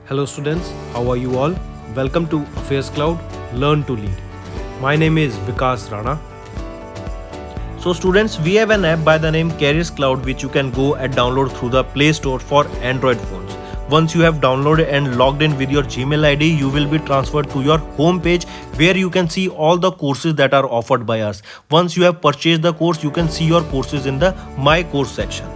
Hello students, how are you all? Welcome to Affairscloud, Learn to Lead. My name is Vikas Rana. So students, we have an app by the name Cloud which you can go and download through the Play Store for Android phones. Once you have downloaded and logged in with your Gmail ID, you will be transferred to your home page where you can see all the courses that are offered by us. Once you have purchased the course, you can see your courses in the My Course section.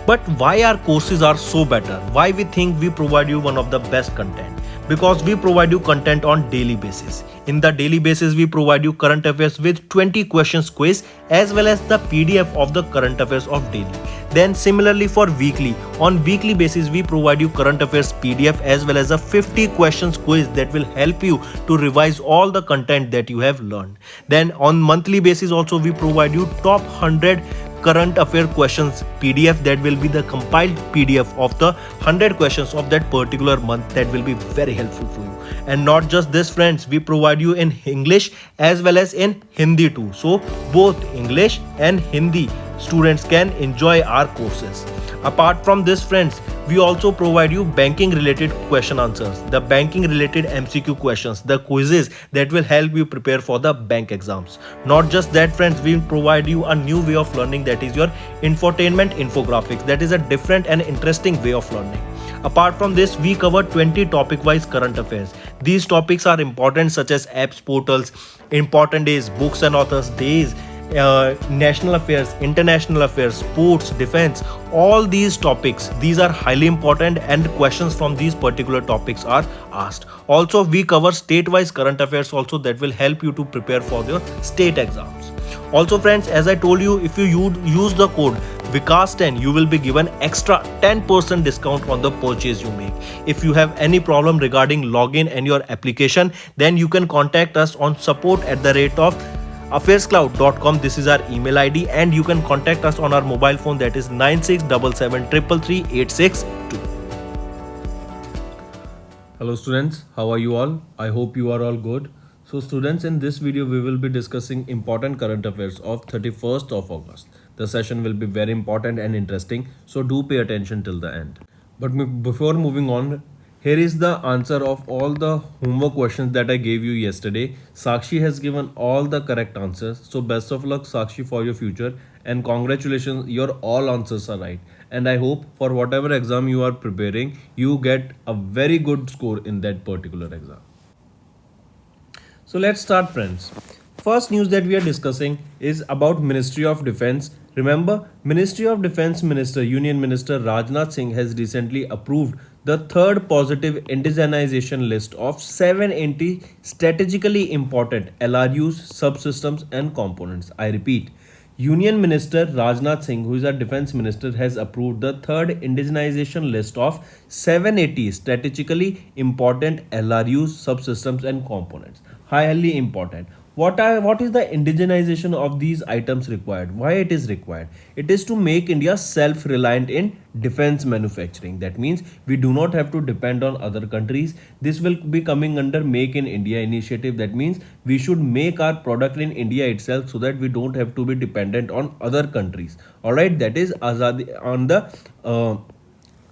But why our courses are so better? Why we think we provide you one of the best content? Because we provide you content on daily basis. In the daily basis, we provide you current affairs with 20 questions quiz as well as the PDF of the current affairs of daily. Then similarly for weekly, on weekly basis we provide you current affairs PDF as well as a 50 questions quiz that will help you to revise all the content that you have learned. Then on monthly basis also we provide you top 100 current affair questions PDF that will be the compiled PDF of the 100 questions of that particular month that will be very helpful for you. And not just this friends, we provide you in English as well as in Hindi too. So both English and Hindi students can enjoy our courses. Apart from this friends, we also provide you banking related question answers, the banking related MCQ questions, the quizzes that will help you prepare for the bank exams. Not just that friends, we provide you a new way of learning, that is your infotainment infographics. That is a different and interesting way of learning. Apart from this, we cover 20 topic wise current affairs. These topics are important such as apps, portals, important days, books and authors days, national affairs, international affairs, sports, defense, all these topics, these are highly important and questions from these particular topics are asked. Also we cover state-wise current affairs also that will help you to prepare for your state exams. Also friends, as I told you, if you use the code Vikas10, you will be given extra 10% discount on the purchase you make. If you have any problem regarding login and your application, then you can contact us on support@of Affairscloud.com. This is our email ID and you can contact us on our mobile phone, that is 9677333862. Hello students, how are you all? I hope you are all good. So students, in this video we will be discussing important current affairs of 31st of August. The session will be very important and interesting, so do pay attention till the end. But before moving on, here is the answer of all the homework questions that I gave you yesterday. Sakshi has given all the correct answers. So best of luck Sakshi for your future and congratulations, your all answers are right. And I hope for whatever exam you are preparing, you get a very good score in that particular exam. So let's start friends. First news that we are discussing is about Ministry of Defense. Remember, Ministry of Defense Minister, Union Minister Rajnath Singh has recently approved the third positive indigenization list of 780 strategically important LRUs, subsystems and components. I repeat, Union Minister Rajnath Singh, who is our Defense Minister, has approved the third indigenization list of 780 strategically important LRUs, subsystems and components. Highly important. What is the indigenization of these items required? Why it is required? It is to make India self-reliant in defense manufacturing. That means we do not have to depend on other countries. This will be coming under Make in India initiative. That means we should make our product in India itself so that we don't have to be dependent on other countries. Alright, that is Azadi on the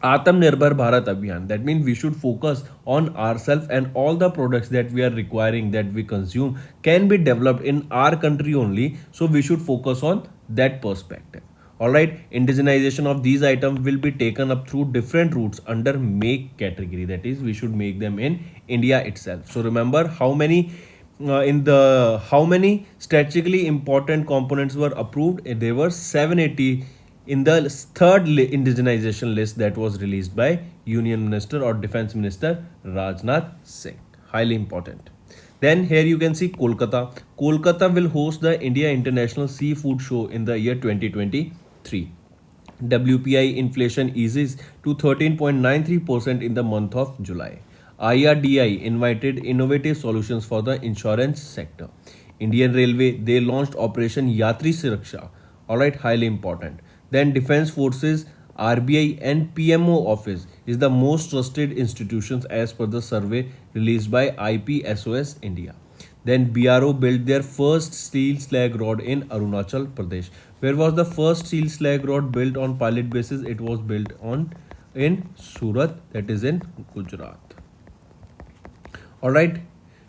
Atmanirbhar Bharat Abhiyan. That means we should focus on ourselves and all the products that we are requiring, that we consume, can be developed in our country only. So we should focus on that perspective. Alright, indigenization of these items will be taken up through different routes under make category. That is, we should make them in India itself. So remember how many strategically important components were approved. There were 780 in the third indigenization list that was released by Union Minister or Defense Minister Rajnath Singh. Highly important. Then here you can see Kolkata. Kolkata will host the India International Seafood Show in the year 2023. WPI inflation eases to 13.93% in the month of July. IRDI invited innovative solutions for the insurance sector. Indian Railway, they launched Operation Yatri Suraksha. Alright, highly important. Then Defense Forces, RBI and PMO office is the most trusted institutions as per the survey released by IPSOS India. Then BRO built their first steel slag rod in Arunachal Pradesh. Where was the first steel slag rod built on pilot basis? It was built on in Surat, that is in Gujarat. Alright,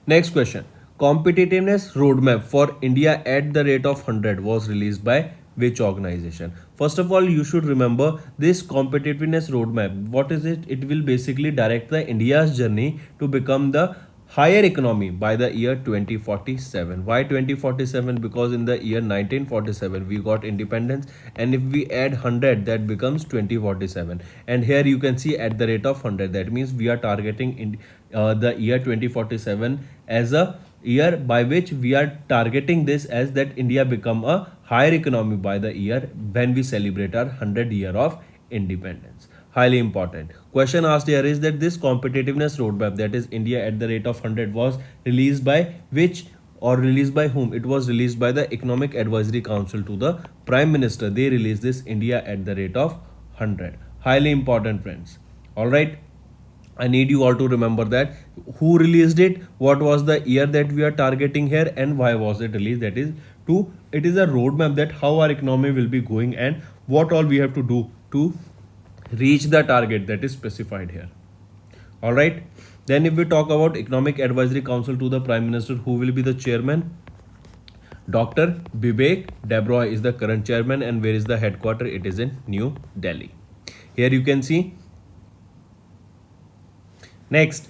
next question. Competitiveness roadmap for India at the rate of 100 was released by which organization? First of all, you should remember this competitiveness roadmap. What is it? It will basically direct the India's journey to become the higher economy by the year 2047. Why 2047? Because in the year 1947 we got independence, and if we add 100, that becomes 2047. And here you can see at the rate of 100, that means we are targeting in the year 2047 as a year by which we are targeting this as that India become a higher economy by the year when we celebrate our 100 year of independence. Highly important. Question asked here is that this competitiveness roadmap, that is India at the rate of 100, was released by which or released by whom? It was released by the Economic Advisory Council to the Prime Minister. They released this India at the rate of 100. Highly important, friends. All right. I need you all to remember that who released it, what was the year that we are targeting here, and why was it released. That is it is a roadmap that how our economy will be going and what all we have to do to reach the target that is specified here. All right. Then if we talk about Economic Advisory Council to the Prime Minister, who will be the chairman? Dr. Vivek Debroy is the current chairman, and where is the headquarter? It is in New Delhi. Here you can see. Next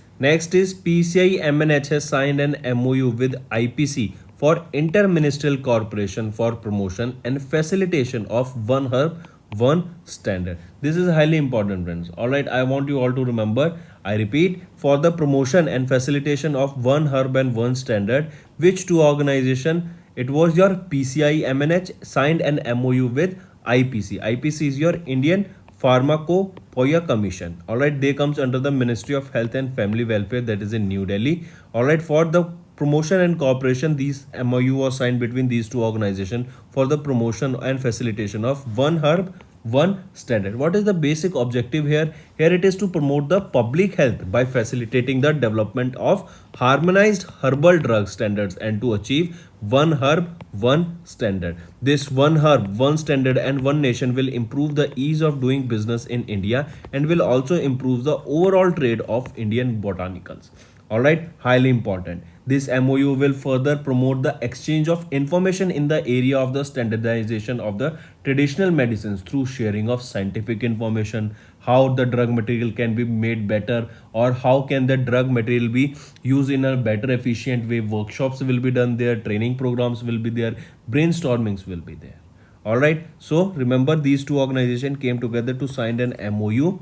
is PCI MNH has signed an MOU with IPC for Interministerial Cooperation for Promotion and Facilitation of One Herb, One Standard. This is highly important, friends. Alright, I want you all to remember. I repeat, for the promotion and facilitation of One Herb and One Standard, which two organization? It was your PCI MNH signed an MOU with IPC. IPC is your Indian Pharmacopoeia Commission. Alright, they comes under the Ministry of Health and Family Welfare, that is in New Delhi. Alright, for the promotion and cooperation, these MOU was signed between these two organizations for the promotion and facilitation of One Herb, One Standard. What is the basic objective here? Here it is to promote the public health by facilitating the development of harmonized herbal drug standards and to achieve One Herb, One Standard. This One Herb, One Standard and One Nation will improve the ease of doing business in India and will also improve the overall trade of Indian botanicals. Alright, highly important. This MOU will further promote the exchange of information in the area of the standardization of the traditional medicines through sharing of scientific information, how the drug material can be made better, or how can the drug material be used in a better efficient way. Workshops will be done there, training programs will be there, brainstormings will be there. Alright, so remember these two organizations came together to sign an MOU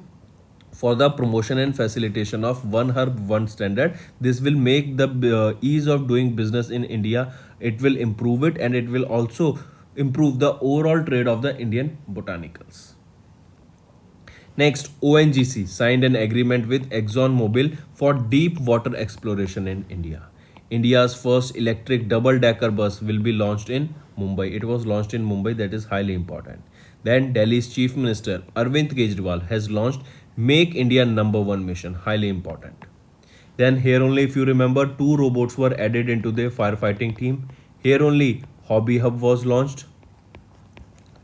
for the promotion and facilitation of One Herb, One Standard. This will make the ease of doing business in India. It will improve it, and it will also improve the overall trade of the Indian botanicals. Next, ONGC signed an agreement with ExxonMobil for deep water exploration in India. India's first electric double-decker bus will be launched in Mumbai. It was launched in Mumbai, that is highly important. Then Delhi's Chief Minister Arvind Kejriwal has launched Make India Number One mission, highly important. Then here only, if you remember, two robots were added into the firefighting team. Here only Hobby Hub was launched,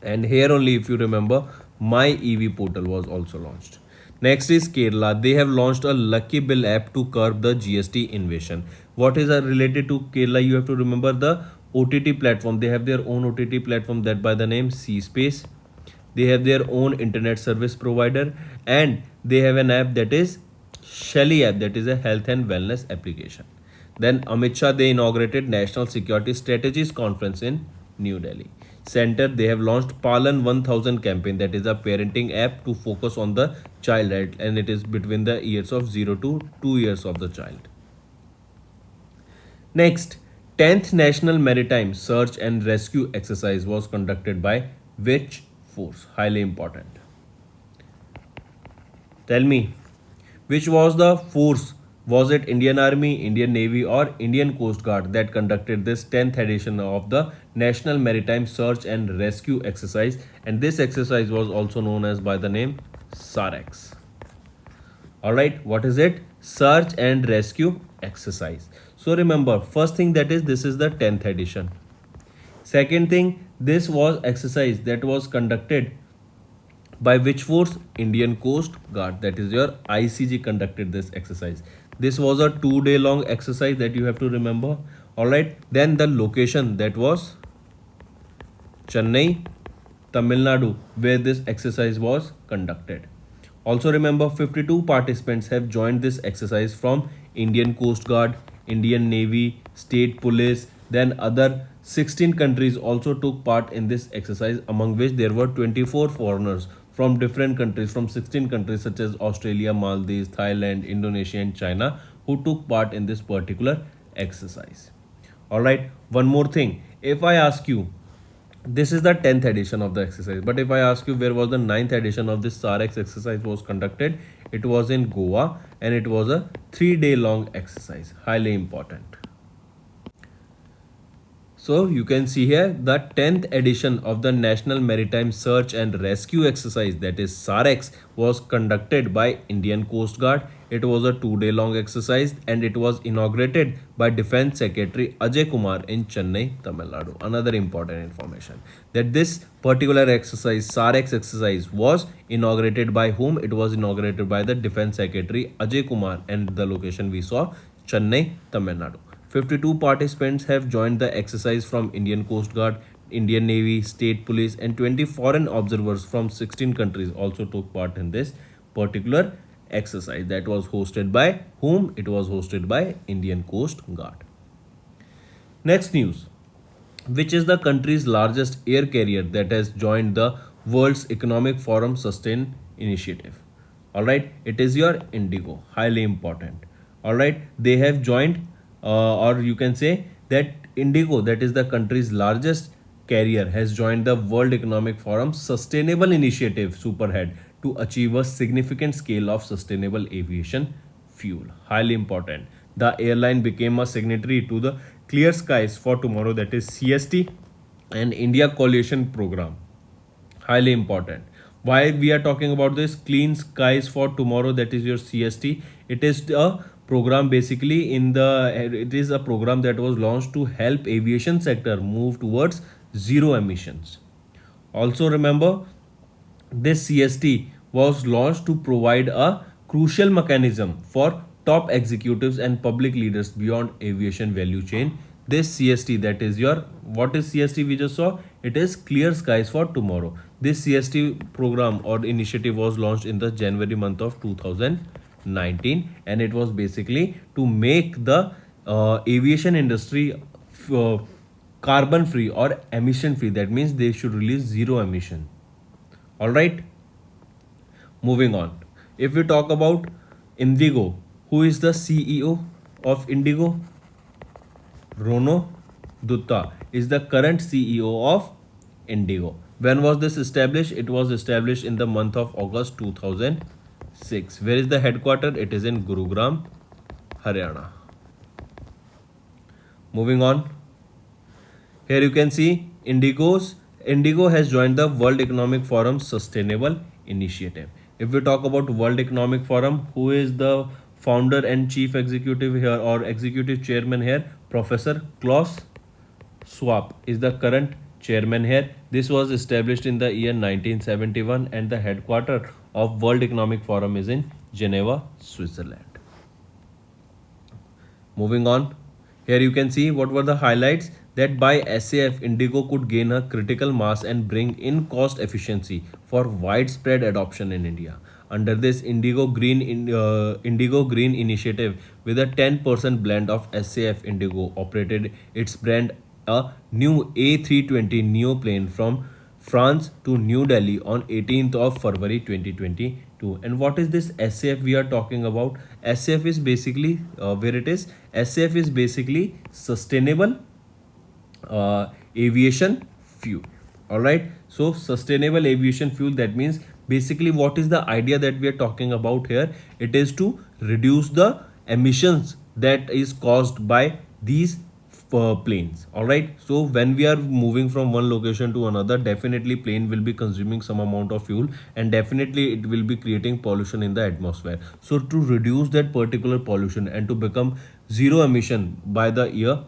and here only, if you remember, My EV portal was also launched. Next is Kerala. They have launched a Lucky Bill app to curb the GST invasion. What is related to Kerala? You have to remember the OTT platform. They have their own OTT platform that by the name C Space. They have their own internet service provider, and they have an app that is Shelly app, that is a health and wellness application. Then Amit Shah, they inaugurated National Security Strategies Conference in New Delhi. Center, they have launched Palan 1000 campaign, that is a parenting app to focus on the child health, and it is between the years of 0 to 2 years of the child. Next, 10th National Maritime Search and Rescue Exercise was conducted by which force? Highly important. Tell me, which was the force? Was it Indian Army, Indian Navy, or Indian Coast Guard that conducted this 10th edition of the National Maritime Search and Rescue Exercise? And this exercise was also known as by the name SAREX. Alright, what is it? Search and Rescue Exercise. So remember, first thing that is, this is the 10th edition. Second thing, this was exercise that was conducted By which force? Indian Coast Guard, that is your ICG, conducted this exercise. This was a 2 day long exercise that you have to remember. All right, then the location, that was Chennai, Tamil Nadu, where this exercise was conducted. Also remember, 52 participants have joined this exercise from Indian Coast Guard, Indian Navy, State Police, then other 16 countries also took part in this exercise, among which there were 24 foreigners from different countries, from 16 countries such as Australia, Maldives, Thailand, Indonesia and China, who took part in this particular exercise. Alright, one more thing. If I ask you, this is the 10th edition of the exercise, but if I ask you where was the ninth edition of this SAREX exercise was conducted, it was in Goa and it was a 3 day long exercise. Highly important. So you can see here the 10th edition of the National Maritime Search and Rescue Exercise, that is SAREX, was conducted by Indian Coast Guard. It was a 2 day long exercise and it was inaugurated by Defense Secretary Ajay Kumar in Chennai, Tamil Nadu. Another important information, that this particular exercise, SAREX exercise, was inaugurated by whom? It was inaugurated by the Defense Secretary Ajay Kumar, and the location we saw, Chennai, Tamil Nadu. 52 participants have joined the exercise from Indian Coast Guard, Indian Navy, State Police and 20 foreign observers from 16 countries also took part in this particular exercise, that was hosted by whom? It was hosted by Indian Coast Guard. Next news. Which is the country's largest air carrier that has joined the World's Economic Forum Sustain Initiative? Alright, it is your Indigo. Highly important. Alright, they have joined, or you can say that Indigo, that is the country's largest carrier, has joined the World Economic Forum Sustainable Initiative Superhead to achieve a significant scale of sustainable aviation fuel. Highly important. The airline became a signatory to the Clear Skies for Tomorrow, that is CST, and India Coalition Program. Highly important. Why we are talking about this Clean Skies for Tomorrow, that is your CST? It is a program, basically it is a program that was launched to help aviation sector move towards zero emissions. Also remember, this CST was launched to provide a crucial mechanism for top executives and public leaders beyond aviation value chain. This CST, that is your, what is CST we just saw? It is Clear Skies for Tomorrow. This CST program or initiative was launched in the January month of 2019, and it was basically to make the aviation industry carbon free or emission free. That means they should release zero emission. All right, moving on. If we talk about Indigo, who is the CEO of Indigo? Rono Dutta is the current CEO of Indigo. When was this established? It was established in the month of August 2006. Where is the headquarters? It is in Gurugram, Haryana. Moving on. Here you can see Indigo has joined the World Economic Forum Sustainable Initiative. If we talk about World Economic Forum, who is the founder and chief executive here or executive chairman here? Professor Klaus Schwab is the current chairman here. This was established in the year 1971 and the headquarters of World Economic Forum is in Geneva, Switzerland. Moving on. Here you can see what were the highlights, that by SAF, Indigo could gain a critical mass and bring in cost efficiency for widespread adoption in India. Under this Indigo Green initiative, with a 10% blend of SAF, Indigo operated its brand a new A320 neo plane from France to New Delhi on 18th of February 2022. And what is this SAF we are talking about? SAF is basically where it is. SAF is basically sustainable aviation fuel. All right. So sustainable aviation fuel, that means basically what is the idea that we are talking about here? It is to reduce the emissions that is caused by these planes. All right, so when we are moving from one location to another, definitely plane will be consuming some amount of fuel and definitely it will be creating pollution in the atmosphere. So to reduce that particular pollution and to become zero emission by the year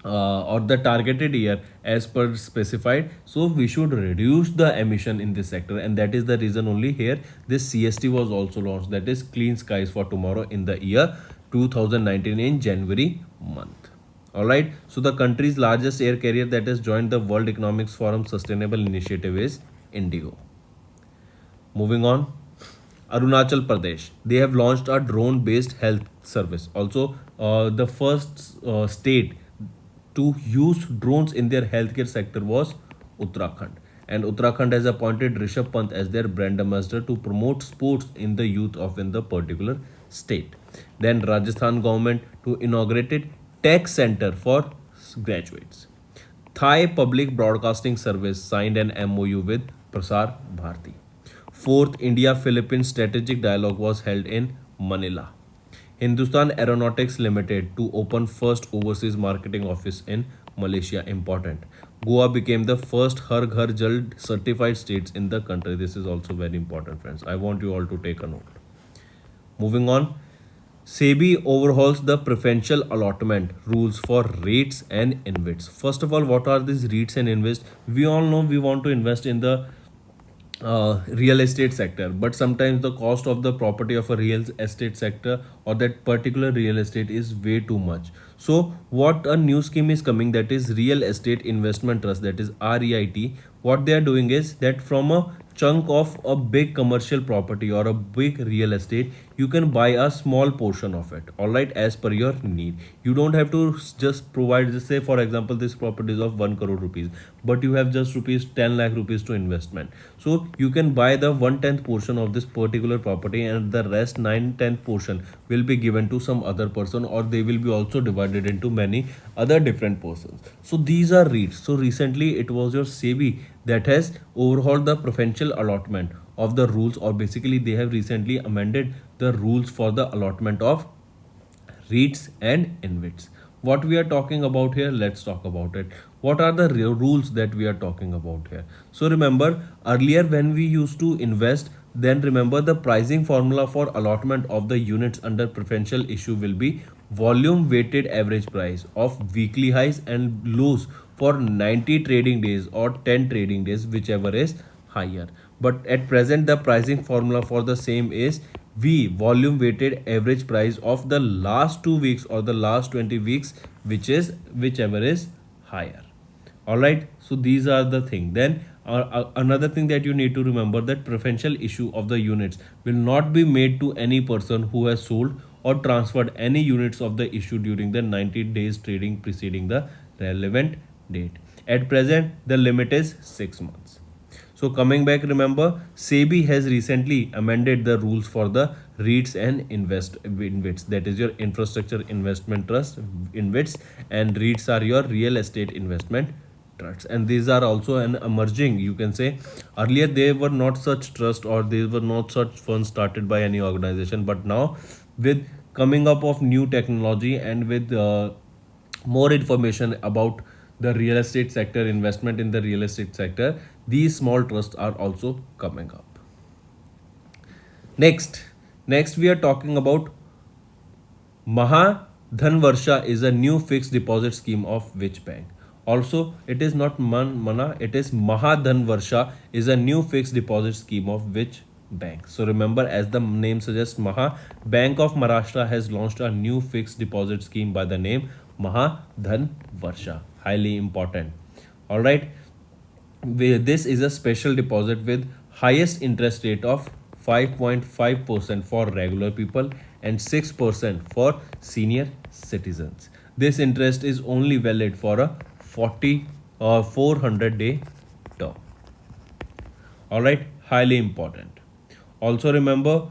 or the targeted year as per specified. So we should reduce the emission in this sector, and that is the reason only here this CST was also launched, that is Clean Skies for Tomorrow, in the year 2019 in January month. All right, so the country's largest air carrier that has joined the World Economics Forum Sustainable Initiative is Indigo. Moving on, Arunachal Pradesh. They have launched a drone-based health service. Also, the first state to use drones in their healthcare sector was Uttarakhand. And Uttarakhand has appointed Rishabh Pant as their brand ambassador to promote sports in the youth of in the particular state. Then Rajasthan government to inaugurated tech center for graduates. Thai Public Broadcasting Service signed an MOU with Prasar Bharati. Fourth India Philippines Strategic Dialogue was held in Manila. Hindustan Aeronautics Limited to open first overseas marketing office in Malaysia. Important. Goa became the first Har Ghar Jal certified states in the country. This is also very important, friends. I want you all to take a note. Moving on, SEBI overhauls the preferential allotment rules for REITs and InvITs. First of all, what are these REITs and InvITs? We all know we want to invest in the real estate sector, but sometimes the cost of the property of a real estate sector or that particular real estate is way too much. So what a new scheme is coming, that is Real Estate Investment Trust, that is REIT. What they are doing is that from a chunk of a big commercial property or a big real estate, you can buy a small portion of it, all right, as per your need. You don't have to just provide, just say for example this property is of 1 crore rupees, but you have just rupees 10 lakh rupees to investment. So you can buy the 1/10 portion of this particular property, and the rest 9/10 portion will be given to some other person, or they will be also divided into many other different persons. So these are REITs. So recently it was your SEBI that has overhauled the preferential allotment of the rules, or basically they have recently amended the rules for the allotment of REITs and InvITs. What we are talking about here, let's talk about it. What are the rules that we are talking about here? So remember earlier when we used to invest, then remember the pricing formula for allotment of the units under preferential issue will be volume weighted average price of weekly highs and lows for 90 trading days or 10 trading days, whichever is higher. But at present the pricing formula for the same is V, volume weighted average price of the last 2 weeks or the last 20 weeks, which is whichever is higher. All right, so these are the thing. Then another thing that you need to remember, that preferential issue of the units will not be made to any person who has sold or transferred any units of the issue during the 90 days trading preceding the relevant date. At present the limit is 6 months. So coming back, remember SEBI has recently amended the rules for the REITs and InvITs, that is your infrastructure investment trust InvITs, and REITs are your real estate investment trusts. And these are also an emerging, you can say, earlier they were not such trust or they were not such funds started by any organization, but now with coming up of new technology and with more information about the real estate sector, investment in the real estate sector, these small trusts are also coming up. Next we are talking about Maha Dhanvarsa is a new fixed deposit scheme of which bank? Also, it is not Mana, it is Maha Dhanvarsa is a new fixed deposit scheme of which bank? So remember, as the name suggests, Maha, Bank of Maharashtra has launched a new fixed deposit scheme by the name Maha Dhanvarsa. Highly important. All right. This is a special deposit with highest interest rate of 5.5% for regular people and 6% for senior citizens. This interest is only valid for a 40 or 400-day term. All right, highly important. Also remember,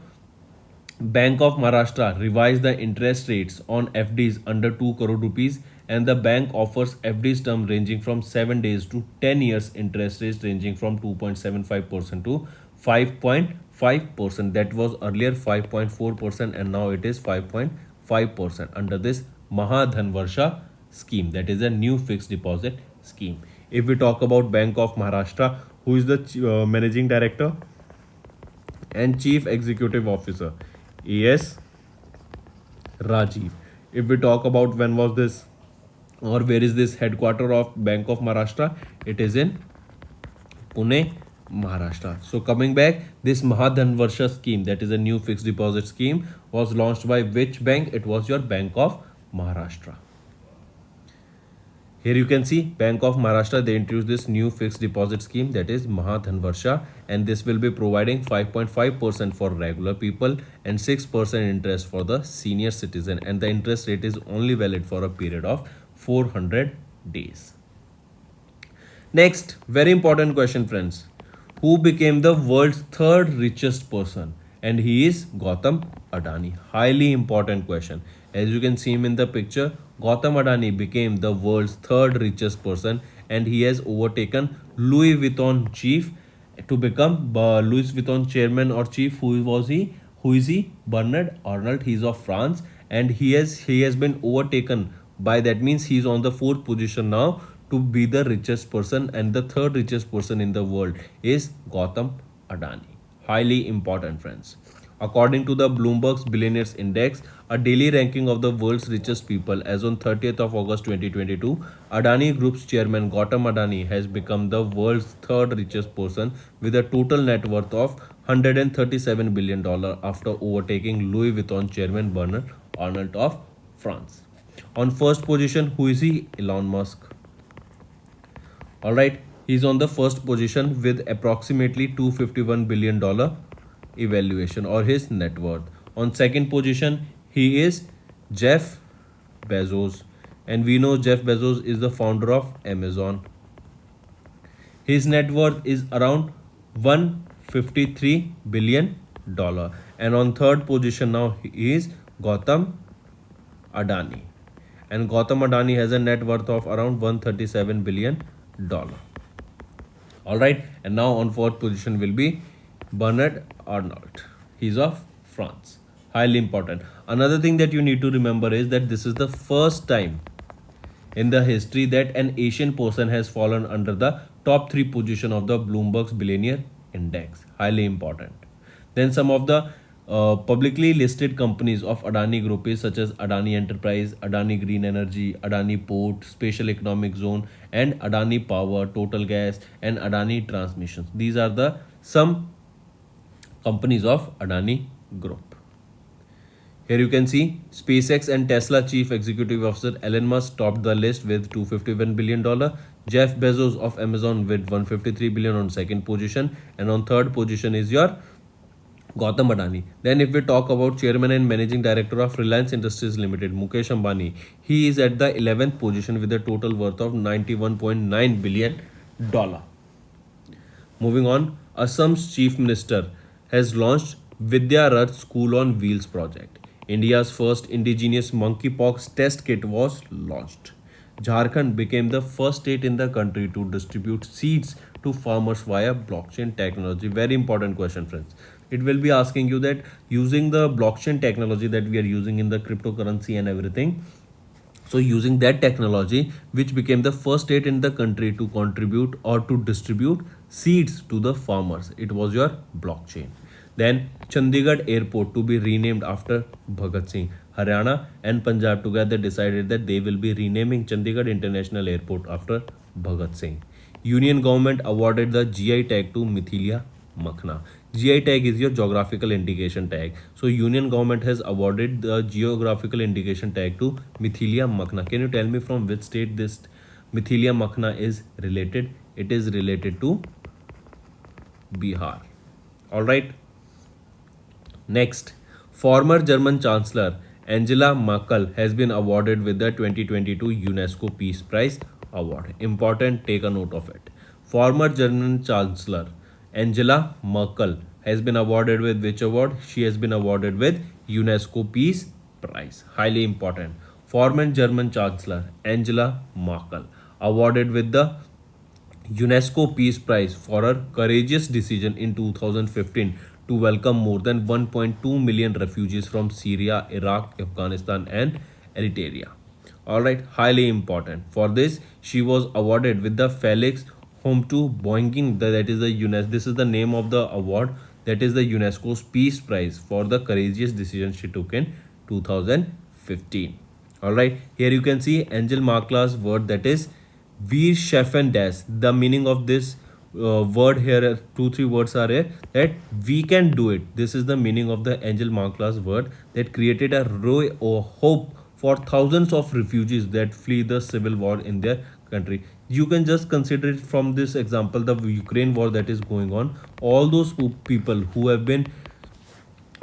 Bank of Maharashtra revised the interest rates on FDs under 2 crore rupees, and the bank offers FDs term ranging from 7 days to 10 years, interest rates ranging from 2.75% to 5.5%. That was earlier 5.4% and now it is 5.5% under this Maha Dhanvarsha scheme, that is a new fixed deposit scheme. If we talk about Bank of Maharashtra, who is the managing director and chief executive officer? AS Rajiv. If we talk about when was this Or where is this headquarter of Bank of Maharashtra? It is in Pune, Maharashtra. So coming back, this Maha Dhanvarsa scheme, that is a new fixed deposit scheme, was launched by which bank? It was your Bank of Maharashtra. Here you can see Bank of Maharashtra, they introduced this new fixed deposit scheme, that is Maha Dhanvarsa, and this will be providing 5.5% for regular people and 6% interest for the senior citizen, and the interest rate is only valid for a period of 400 days. Next, very important question, friends. Who became the world's third richest person? And he is Gautam Adani. Highly important question. As you can see him in the picture, Gautam Adani became the world's third richest person, and he has overtaken Louis Vuitton chief to become Louis Vuitton chairman or chief. Who was he? Who is he? Bernard Arnault. He is of France, and he has been overtaken by, that means he is on the fourth position now to be the richest person, and the third richest person in the world is Gautam Adani. Highly important, friends. According to the Bloomberg's Billionaires Index, a daily ranking of the world's richest people as on 30th of August 2022, Adani Group's chairman Gautam Adani has become the world's third richest person with a total net worth of $137 billion after overtaking Louis Vuitton chairman Bernard Arnault of France. On first position, who is he? Elon Musk. All right, he's on the first position with approximately $251 billion evaluation or his net worth. On second position, he is Jeff Bezos, and we know Jeff Bezos is the founder of Amazon. His net worth is around $153 billion. And on third position now he is Gautam Adani, and Gautam Adani has a net worth of around $137 billion. All right, and now on fourth position will be Bernard Arnault. He's of France. Highly important. Another thing that you need to remember is that this is the first time in the history that an Asian person has fallen under the top 3 position of the Bloomberg's Billionaire Index. Highly important. Then some of the publicly listed companies of Adani Group is such as Adani Enterprise, Adani Green Energy, Adani Port, Special Economic Zone, and Adani Power, Total Gas, and Adani Transmissions. These are the some companies of Adani Group. Here you can see SpaceX and Tesla Chief Executive Officer Elon Musk topped the list with $251 billion. Jeff Bezos of Amazon with $153 billion on second position, and on third position is your Gautam Adani. Then if we talk about Chairman and Managing Director of Reliance Industries Limited, Mukesh Ambani, he is at the 11th position with a total worth of $91.9 billion. Moving on, Assam's Chief Minister has launched Vidya Rath School on Wheels project. India's first indigenous monkeypox test kit was launched. Jharkhand became the first state in the country to distribute seeds to farmers via blockchain technology. Very important question, friends. It will be asking you that using the blockchain technology that we are using in the cryptocurrency and everything, so using that technology, which became the first state in the country to contribute or to distribute seeds to the farmers, it was your blockchain. Then Chandigarh Airport to be renamed after Bhagat Singh. Haryana and Punjab together decided that they will be renaming Chandigarh International Airport after Bhagat Singh. Union government awarded the GI tag to Mithilia Makhna. GI tag is your geographical indication tag. So Union government has awarded the geographical indication tag to Mithilia Makhna. Can you tell me from which state this Mithilia Makhna is related? It is related to Bihar. All right. Next, former German Chancellor Angela Merkel has been awarded with the 2022 UNESCO Peace Prize Award. Important, take a note of it. Former German Chancellor Angela Merkel has been awarded with which award? She has been awarded with UNESCO Peace Prize. Highly important. Former German Chancellor Angela Merkel awarded with the UNESCO Peace Prize for her courageous decision in 2015 to welcome more than 1.2 million refugees from Syria, Iraq, Afghanistan, and Eritrea. Alright, highly important. For this, she was awarded with the Felix Homtu Boingin, that is the UNESCO. This is the name of the award, that is the UNESCO's Peace Prize for the courageous decision she took in 2015. All right, here you can see Angel Markla's word, that is Wir schaffen das. The meaning of this word here, two, three words are here, that we can do it. This is the meaning of the Angel Markla's word that created a ray of hope for thousands of refugees that flee the civil war in their country. You can just consider it from this example, the Ukraine war that is going on. All those people who have been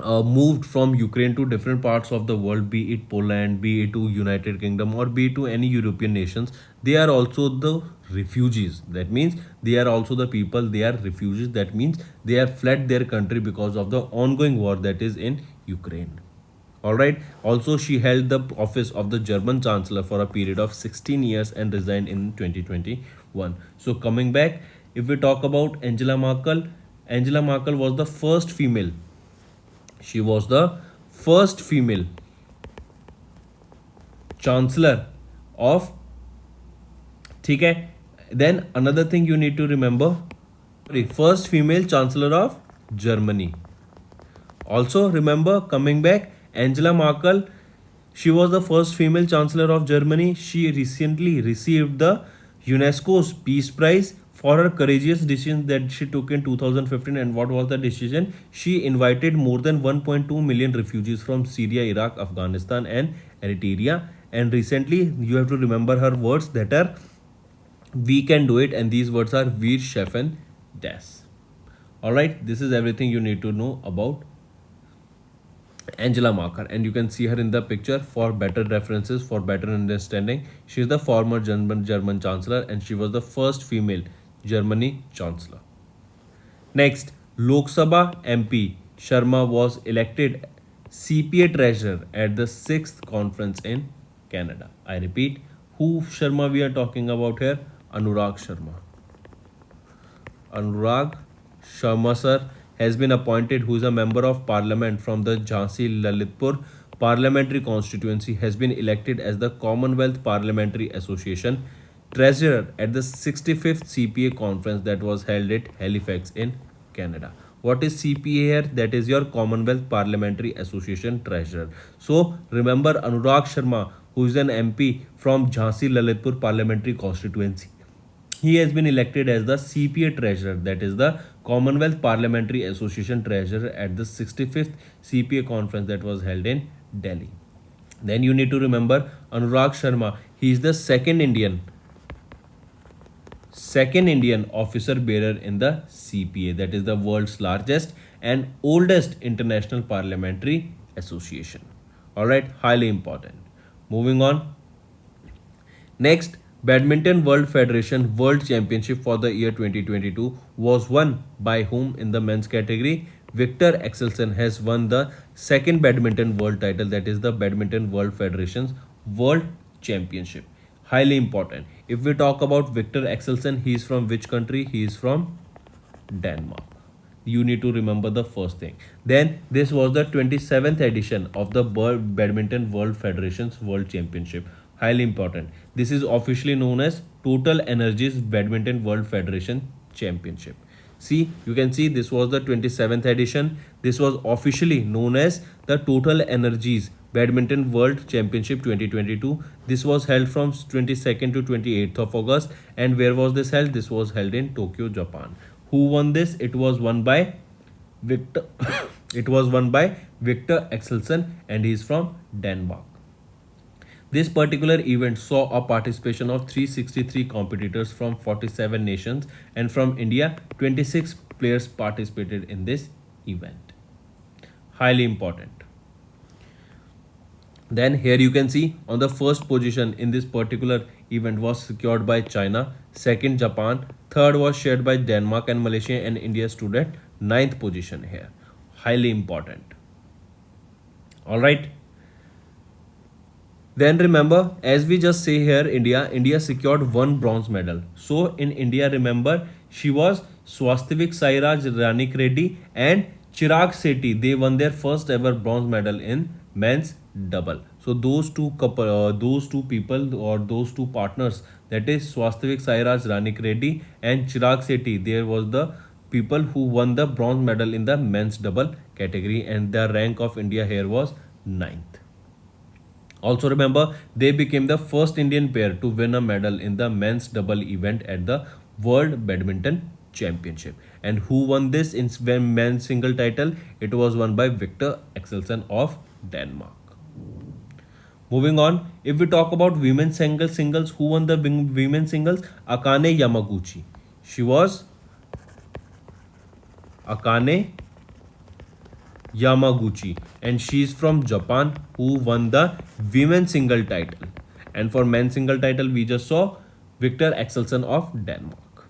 moved from Ukraine to different parts of the world, be it Poland, be it to United Kingdom, or be it to any European nations, they are also the refugees. That means they are also the people, they are refugees. That means they have fled their country because of the ongoing war that is in Ukraine. All right. Also, she held the office of the German Chancellor for a period of 16 years and resigned in 2021. So, coming back, if we talk about Angela Merkel was the first female. She was the first female chancellor of. ठीक है. Then another thing you need to remember, first female chancellor of Germany. Also remember, coming back, Angela Merkel, she was the first female chancellor of Germany. She recently received the UNESCO's Peace Prize for her courageous decision that she took in 2015. And what was the decision? She invited more than 1.2 million refugees from Syria, Iraq, Afghanistan, and Eritrea. And recently, you have to remember her words that are we can do it, and these words are Wir schaffen das. Alright, this is everything you need to know about Angela Merkel, and you can see her in the picture for better references, for better understanding. She is the former German Chancellor, and she was the first female Germany Chancellor. Next, Lok Sabha MP Sharma was elected CPA Treasurer at the 6th conference in Canada. I repeat, who Sharma we are talking about here? Anurag Sharma. Anurag Sharma sir has been appointed, who is a member of parliament from the Jhansi Lalitpur parliamentary constituency, has been elected as the Commonwealth Parliamentary Association treasurer at the 65th CPA conference that was held at Halifax in Canada. What is CPA here? That is your Commonwealth Parliamentary Association treasurer. So remember Anurag Sharma, who is an MP from Jhansi Lalitpur parliamentary constituency. He has been elected as the CPA treasurer, that is the Commonwealth Parliamentary Association treasurer, at the 65th CPA conference that was held in Delhi. Then you need to remember Anurag Sharma. He is the second Indian officer bearer in the CPA, that is the world's largest and oldest international parliamentary association. Alright, highly important. Moving on. Next, Badminton World Federation World Championship for the year 2022 was won by whom in the men's category? Victor Axelsson has won the second badminton world title, that is the Badminton World Federation's World Championship. Highly important. If we talk about Victor Axelsson, he is from which country? He is from Denmark. You need to remember the first thing. Then this was the 27th edition of the Badminton World Federation's World Championship. Highly important. This is officially known as Total Energies Badminton World Federation Championship. See, you can see this was the 27th edition. This was officially known as the Total Energies Badminton World Championship 2022. This was held from 22nd to 28th of August. And where was this held? This was held in Tokyo, Japan. Who won this? It was won by Victor. It was won by Victor Axelsson, and he is from Denmark. This particular event saw a participation of 363 competitors from 47 nations, and from India, 26 players participated in this event. Highly important. Then here you can see on the first position in this particular event was secured by China, second Japan, third was shared by Denmark and Malaysia, and India stood at 9th position here. Highly important. Alright. Then remember, as we just say here, India secured one bronze medal. So in India, remember, she was Swastivik Sairaj, Ranik Reddy and Chirag Sethi. They won their first ever bronze medal in men's double. So those two people or those two partners, that is Swastivik Sairaj, Ranik Reddy and Chirag Sethi, there was the people who won the bronze medal in the men's double category, and the rank of India here was 9th. Also remember, they became the first Indian pair to win a medal in the men's double event at the World Badminton Championship. And who won this in men's single title? It was won by Victor Axelsson of Denmark. Moving on, if we talk about women's singles, who won the women's singles? Akane Yamaguchi. She was Akane Yamaguchi, and she's from Japan, who won the women's single title. And for men's single title, we just saw Victor Axelsson of Denmark.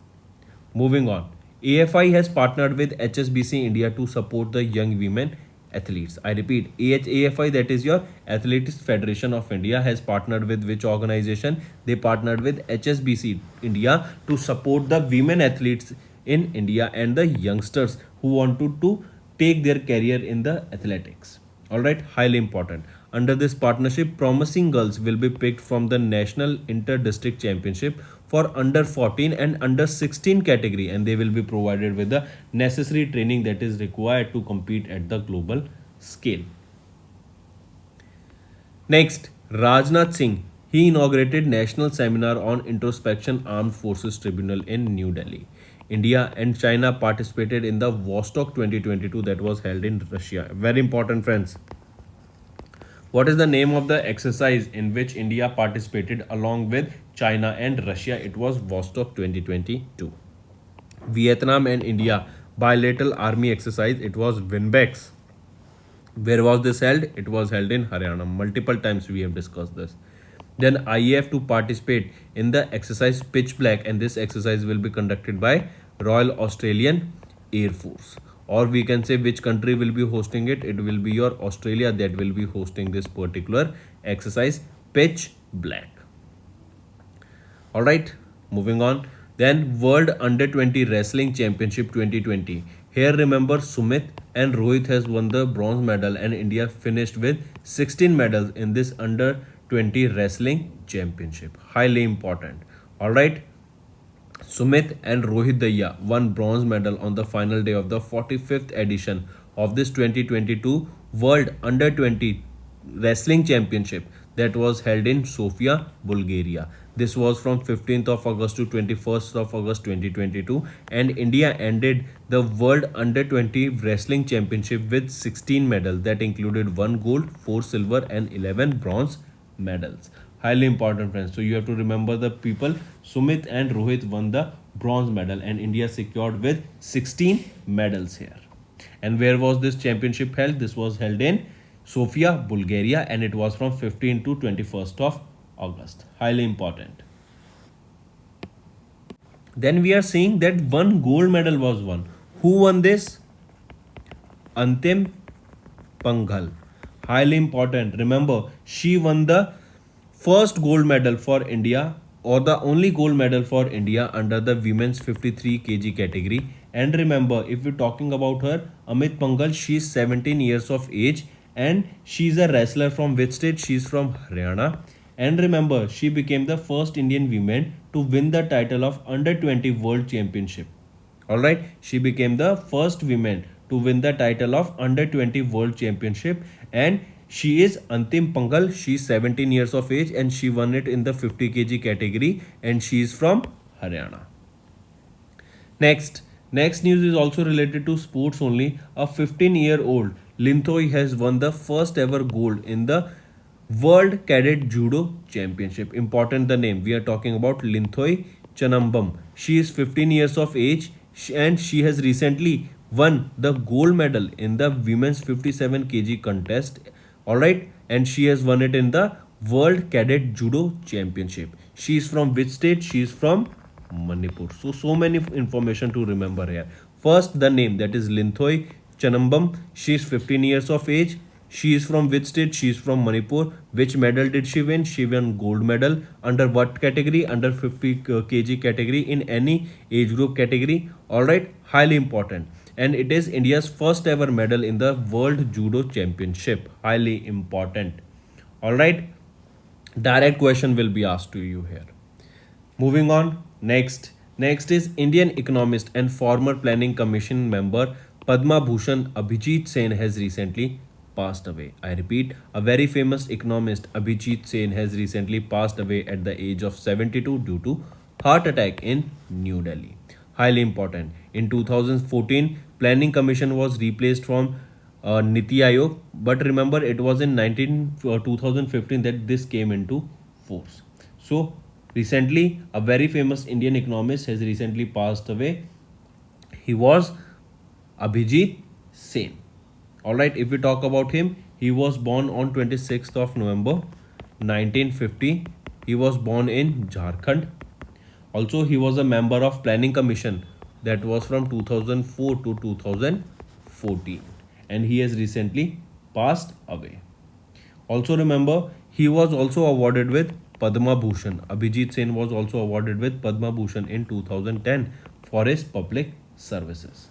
Moving on, AFI has partnered with HSBC India to support the young women athletes. I repeat, AFI, that is your Athletics Federation of India, has partnered with which organization? They partnered with HSBC India to support the women athletes in India and the youngsters who wanted to take their career in the athletics. All right, highly important. Under this partnership, promising girls will be picked from the National Inter-District Championship for under 14 and under 16 category, and they will be provided with the necessary training that is required to compete at the global scale. Next, Rajnath Singh. He inaugurated National Seminar on Introspection Armed Forces Tribunal in New Delhi. India and China participated in the Vostok 2022 that was held in Russia. Very important, friends. What is the name of the exercise in which India participated along with China and Russia? It was Vostok 2022. Vietnam and India bilateral army exercise. It was Winbex. Where was this held? It was held in Haryana. Multiple times we have discussed this. Then IAF to participate in the exercise Pitch Black, and this exercise will be conducted by Royal Australian Air Force. Or we can say which country will be hosting it. It will be your Australia that will be hosting this particular exercise Pitch Black. Alright, moving on. Then World Under 20 Wrestling Championship 2020. Here remember Sumit and Rohit has won the bronze medal, and India finished with 16 medals in this Under 20 Wrestling Championship. Highly important. Alright. Sumit and Rohit Daya won bronze medal on the final day of the 45th edition of this 2022 World Under 20 Wrestling Championship that was held in Sofia, Bulgaria. This was from 15th of August to 21st of August 2022, and India ended the World Under 20 Wrestling Championship with 16 medals that included 1 gold, 4 silver and 11 bronze medals. Highly important, friends. So you have to remember the people. Sumit and Rohit won the bronze medal and India secured with 16 medals here. And where was this championship held? This was held in Sofia, Bulgaria, and it was from 15 to 21st of August. Highly important. Then we are seeing that 1 gold medal was won. Who won this? Antim Panghal. Highly important. Remember, she won the first gold medal for India, or the only gold medal for India under the women's 53 kg category. And remember, if we're talking about her, Amit Panghal, she is 17 years of age and she's a wrestler from which state? She's from Haryana. And remember, she became the first Indian woman to win the title of Under 20 World Championship. Alright, she became the first woman to win the title of Under 20 World Championship, and she is Antim Panghal. She is 17 years of age and she won it in the 50 kg category, and she is from Haryana. Next news is also related to sports only. A 15-year-old Linthoi has won the first ever gold in the World Cadet Judo Championship. Important the name. We are talking about Linthoi Chanambam. She is 15 years of age and she has recently won the gold medal in the women's 57 kg contest. Alright, and she has won it in the World Cadet Judo Championship. She is from which state? She is from Manipur. So many information to remember here. First, the name, that is Linthoi Chanambam. She is 15 years of age. She is from which state? She is from Manipur. Which medal did she win? She won gold medal. Under what category? Under 50 kg category, in any age group category. Alright, highly important. And it is India's first ever medal in the World Judo Championship. Highly important. Alright, direct question will be asked to you here. Moving on, next is Indian economist and former Planning Commission member Padma Bhushan Abhijit Sen has recently passed away. I repeat, a very famous economist, Abhijit Sen, has recently passed away at the age of 72 due to heart attack in New Delhi. Highly important. In 2014, Planning Commission was replaced from Niti Aayog, but remember it was in 2015 that this came into force. So recently, a very famous Indian economist has recently passed away. He was Abhijit Sen. Alright, if we talk about him, he was born on 26th of November 1950. He was born in Jharkhand. Also, he was a member of Planning Commission that was from 2004 to 2014, and he has recently passed away. Also remember, he was also awarded with Padma Bhushan. Abhijit Sen was also awarded with Padma Bhushan in 2010 for his public services.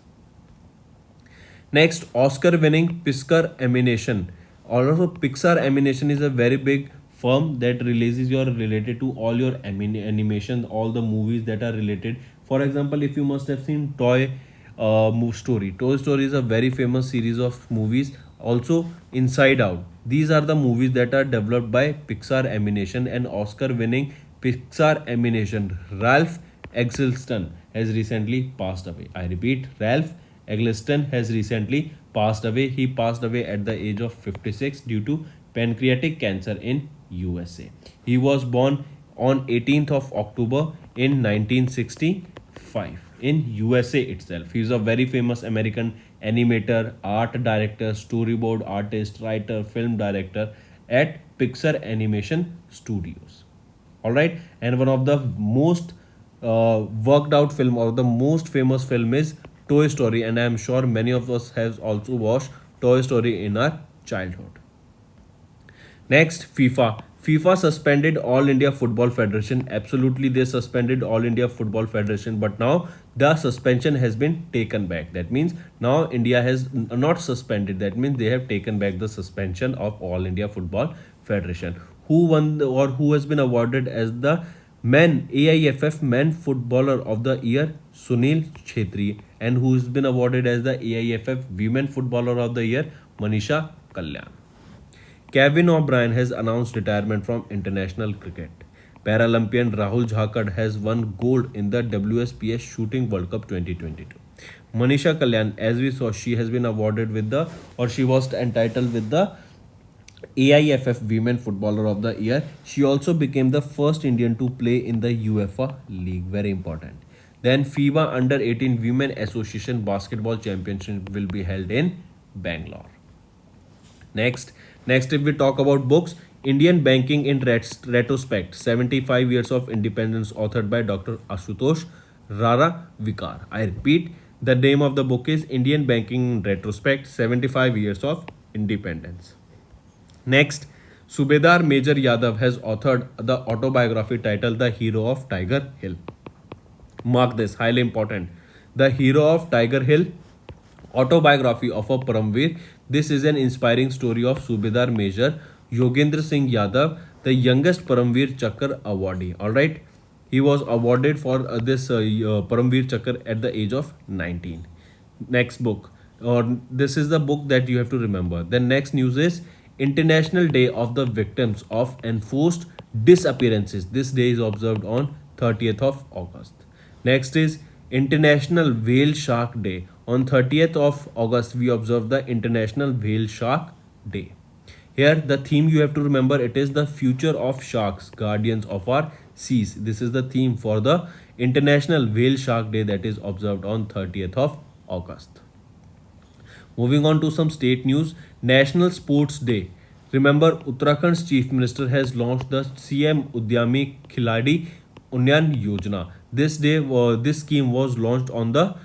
Next, Oscar-winning Pixar Animation. Also, Pixar Animation is a very big firm that releases your related to all your animation, all the movies that are related. For example, if you must have seen Toy Story. Toy Story is a very famous series of movies. Also, Inside Out. These are the movies that are developed by Pixar Animation, and Oscar-winning Pixar Animation Ralph Axelsson has recently passed away. I repeat, Ralph Eggleston has recently passed away. He passed away at the age of 56 due to pancreatic cancer in USA. He was born on 18th of October in 1965 in USA itself. He is a very famous American animator, art director, storyboard artist, writer, film director at Pixar Animation Studios. Alright, and one of the most worked out film or the most famous film is Toy Story, and I am sure many of us have also watched Toy Story in our childhood. Next, FIFA. FIFA suspended All India Football Federation. Absolutely, they suspended All India Football Federation, but now the suspension has been taken back. That means now India has not suspended. That means they have taken back the suspension of All India Football Federation. Who won or who has been awarded as the Men AIFF Men Footballer of the Year? Sunil Chhetri. And who has been awarded as the AIFF Women Footballer of the Year? Manisha Kalyan. Kevin O'Brien has announced retirement from international cricket. Paralympian Rahul Jhakad has won gold in the WSPS Shooting World Cup 2022. Manisha Kalyan, as we saw, she has been awarded with the, or she was entitled with the AIFF Women Footballer of the Year. She also became the first Indian to play in the UEFA League. Very important. Then FIBA Under 18 Women Association Basketball Championship will be held in Bangalore. Next, if we talk about books, Indian Banking in Retrospect, 75 Years of Independence, authored by Dr. Ashutosh Rara Vikar. I repeat, the name of the book is Indian Banking in Retrospect, 75 Years of Independence. Next, Subedar Major Yadav has authored the autobiography titled The Hero of Tiger Hill. Mark this, highly important. The Hero of Tiger Hill, autobiography of a Paramveer. This is an inspiring story of Subedar Major Yogendra Singh Yadav, the youngest Paramveer Chakra awardee. Alright, he was awarded for this Paramveer Chakra at the age of 19. Next book, or this is the book that you have to remember. The next news is International Day of the Victims of Enforced Disappearances. This day is observed on 30th of August. Next is International Whale Shark Day. On 30th of August, we observe the International Whale Shark Day. Here, the theme you have to remember, it is the future of sharks, guardians of our seas. This is the theme for the International Whale Shark Day that is observed on 30th of August. Moving on to some state news. National Sports Day. Remember, Uttarakhand's Chief Minister has launched the CM Udyami Khiladi Unnayan Yojana. This scheme was launched on the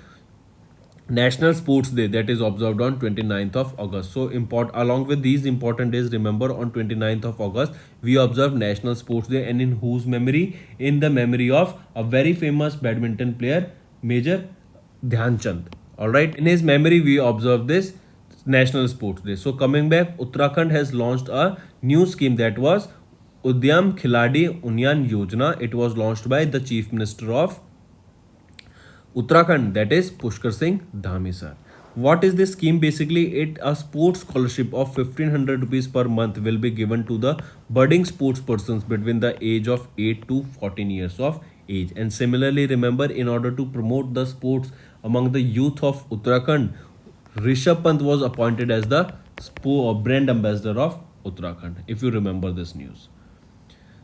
National Sports Day that is observed on 29th of August. So along with these important days, remember on 29th of August, we observe National Sports Day, and in whose memory? In the memory of a very famous badminton player, Major Dhyan Chand. Alright, in his memory, we observe this National Sports Day. So coming back, Uttarakhand has launched a new scheme that was Udyam Khiladi Unnayan Yojana. It was launched by the Chief Minister of Uttarakhand, that is Pushkar Singh Dhami sir. What is this scheme? Basically, it a sports scholarship of 1500 rupees per month will be given to the budding sports persons between the age of 8 to 14 years of age. And similarly, remember, in order to promote the sports among the youth of Uttarakhand, Rishabh Pant was appointed as the brand ambassador of Uttarakhand, if you remember this news.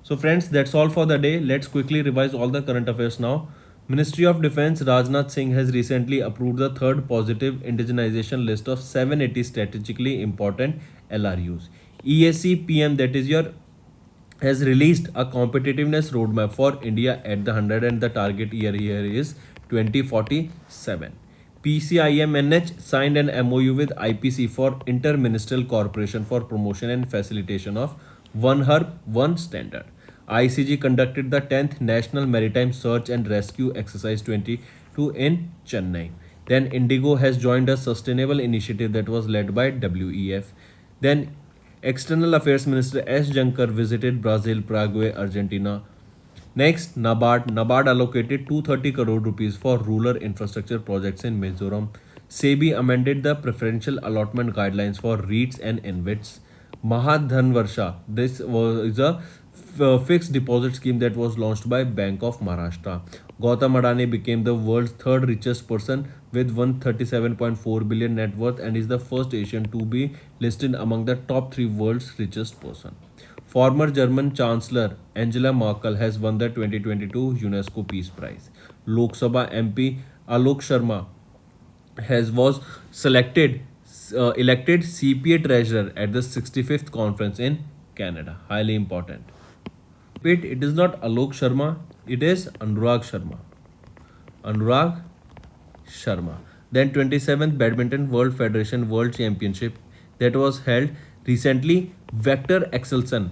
So friends, that's all for the day. Let's quickly revise all the current affairs now. Ministry of Defense Rajnath Singh has recently approved the third positive indigenization list of 780 strategically important LRUs. EAC PM, that is your, has released a competitiveness roadmap for India at the 100, and the target year here is 2047. PCIMNH signed an MOU with IPC for Interministerial Cooperation for Promotion and Facilitation of One Herb, One Standard. ICG conducted the 10th National Maritime Search and Rescue Exercise 22 in Chennai. Then Indigo has joined a sustainable initiative that was led by WEF. Then External Affairs Minister S. Jankar visited Brazil, Paraguay, Argentina. Next, NABARD allocated 230 crore rupees for rural infrastructure projects in Mizoram. SEBI amended the preferential allotment guidelines for REITs and InvITs. Maha Dhanvarsa, this was a fixed deposit scheme that was launched by Bank of Maharashtra. Gautam Adani became the world's third richest person with 137.4 billion net worth and is the first Asian to be listed among the top 3 world's richest person. Former German Chancellor Angela Merkel has won the 2022 UNESCO Peace Prize. Lok Sabha MP Alok Sharma was elected CPA Treasurer at the 65th conference in Canada. Highly important. Repeat, it is not Alok Sharma, it is Anurag Sharma. Anurag Sharma. Then 27th Badminton World Federation World Championship that was held recently. Victor Axelsson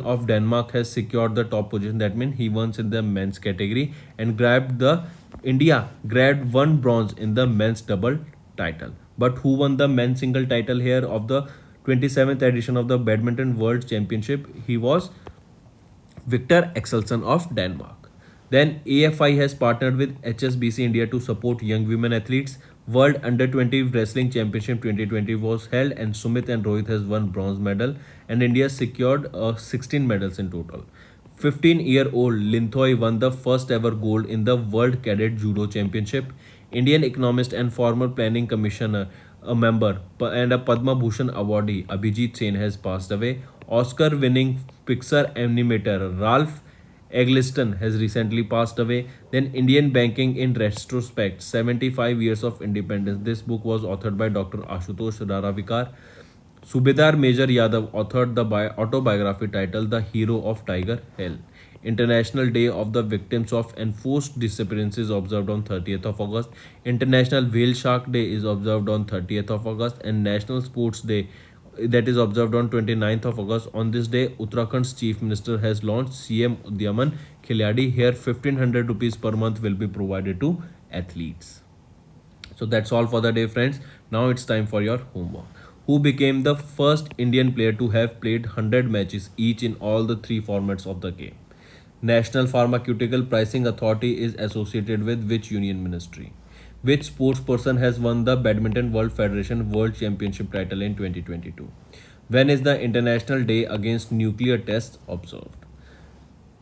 of Denmark has secured the top position. That means he won in the men's category and India grabbed one bronze in the men's double title. But who won the men's single title here of the 27th edition of the Badminton World Championship? He was Victor Axelsson of Denmark. Then AFI has partnered with HSBC India to support young women athletes. World Under 20 Wrestling Championship 2020 was held and Sumit and Rohit has won bronze medal and India secured 16 medals in total. 15-year-old Linthoi won the first ever gold in the World Cadet Judo Championship. Indian economist and former planning commissioner, a member and a Padma Bhushan awardee Abhijit Sen has passed away. Oscar-winning Pixar animator Ralph Eggleston has recently passed away. Then Indian Banking in Retrospect, 75 Years of Independence. This book was authored by Dr. Ashutosh Raravikar. Subedar Major Yadav authored the autobiography titled The Hero of Tiger Hill. International Day of the Victims of Enforced Disappearances observed on 30th of August. International Whale Shark Day is observed on 30th of August and National Sports Day that is observed on 29th of August. On this day, Uttarakhand's Chief Minister has launched CM Udyaman Khiladi. Here 1500 rupees per month will be provided to athletes. So that's all for the day, friends. Now it's time for your homework. Who became the first Indian player to have played 100 matches each in all the 3 formats of the game? National Pharmaceutical Pricing Authority is associated with which union ministry? Which sports person has won the Badminton World Federation World Championship title in 2022? When is the International Day Against Nuclear Tests observed?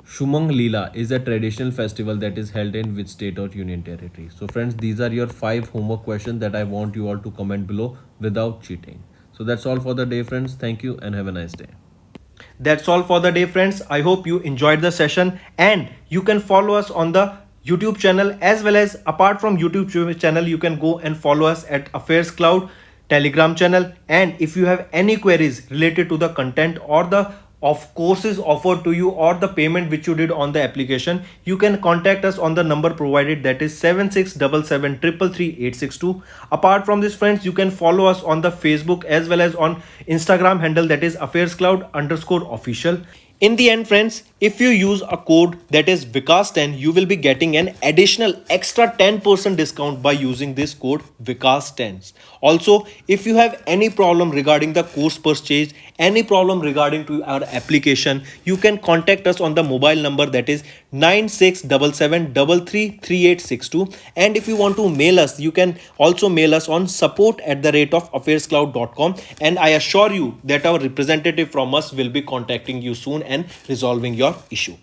Shumang Leela is a traditional festival that is held in which state or union territory? So friends, these are your 5 homework questions that I want you all to comment below without cheating. So that's all for the day, friends. Thank you and have a nice day. That's all for the day, friends. I hope you enjoyed the session and you can follow us on the YouTube channel as well as apart from YouTube channel, you can go and follow us at Affairscloud Telegram channel. And if you have any queries related to the content or the courses offered to you or the payment which you did on the application, you can contact us on the number provided, that is 7677333862. Apart from this, friends, you can follow us on the Facebook as well as on Instagram handle, that is Affairscloud_official. In the end, friends, if you use a code that is Vikas10, you will be getting an additional extra 10% discount by using this code Vikas10. Also, if you have any problem regarding the course purchase, any problem regarding to our application, you can contact us on the mobile number, that is 9677333862. And if you want to mail us, you can also mail us on support@affairscloud.com, and I assure you that our representative from us will be contacting you soon and resolving your issue.